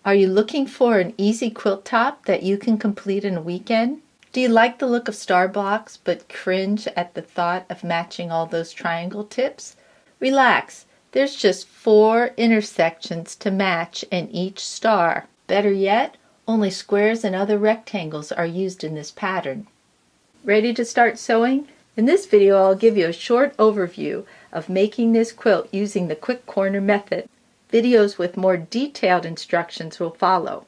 Are you looking for an easy quilt top that you can complete in a weekend? Do you like the look of star blocks but cringe at the thought of matching all those triangle tips? Relax, there's just 4 intersections to match in each star. Better yet, only squares and other rectangles are used in this pattern. Ready to start sewing? In this video I'll give you a short overview of making this quilt using the quick corner method. Videos with more detailed instructions will follow.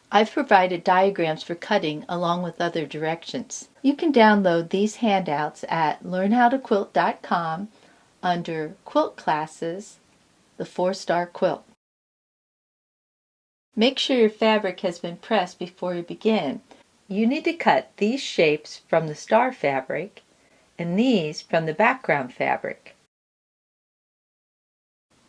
I've provided diagrams for cutting along with other directions. You can download these handouts at learnhowtoquilt.com under Quilt Classes, the 4-Star Quilt. Make sure your fabric has been pressed before you begin. You need to cut these shapes from the star fabric and these from the background fabric.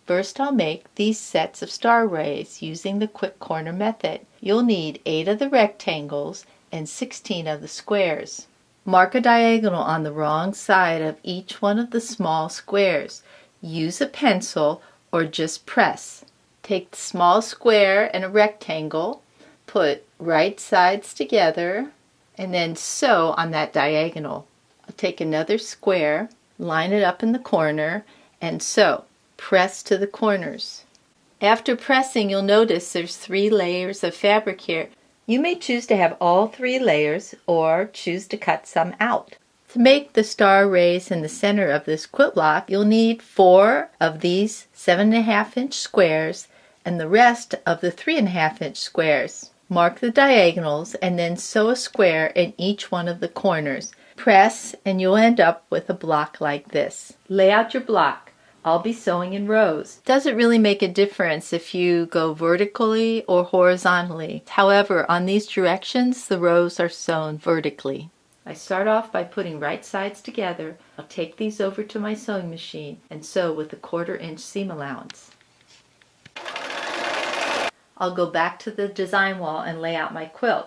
First I'll make these sets of star rays using the quick corner method. You'll need 8 of the rectangles and 16 of the squares. Mark a diagonal on the wrong side of each one of the small squares. Use a pencil or just press. Take the small square and a rectangle, put right sides together, and then sew on that diagonal. I'll take another square, line it up in the corner, and sew. Press to the corners. After pressing, you'll notice there's 3 layers of fabric here. You may choose to have all 3 layers or choose to cut some out. To make the star rays in the center of this quilt block, you'll need 4 of these 7.5-inch squares and the rest of the 3.5-inch squares. Mark the diagonals and then sew a square in each one of the corners. Press and you'll end up with a block like this. Lay out your block. I'll be sewing in rows. Doesn't really make a difference if you go vertically or horizontally. However, on these directions, the rows are sewn vertically. I start off by putting right sides together. I'll take these over to my sewing machine and sew with a 1/4-inch seam allowance. I'll go back to the design wall and lay out my quilt.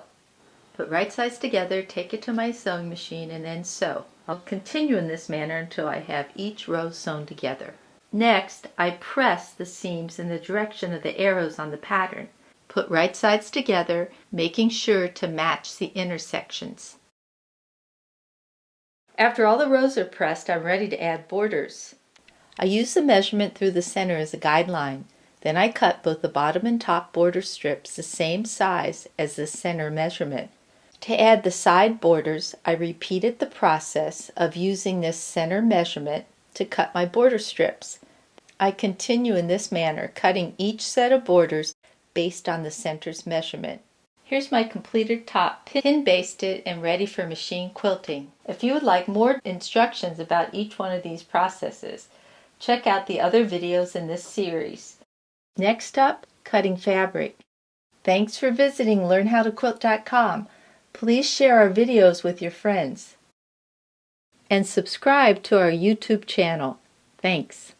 Put right sides together, take it to my sewing machine, and then sew. I'll continue in this manner until I have each row sewn together. Next, I press the seams in the direction of the arrows on the pattern. Put right sides together, making sure to match the intersections. After all the rows are pressed, I'm ready to add borders. I use the measurement through the center as a guideline. Then I cut both the bottom and top border strips the same size as the center measurement. To add the side borders, I repeated the process of using this center measurement to cut my border strips. I continue in this manner, cutting each set of borders based on the center's measurement. Here's my completed top, pin basted and ready for machine quilting. If you would like more instructions about each one of these processes, check out the other videos in this series. Next up, cutting fabric. Thanks for visiting learnhowtoquilt.com. Please share our videos with your friends. And subscribe to our YouTube channel. Thanks.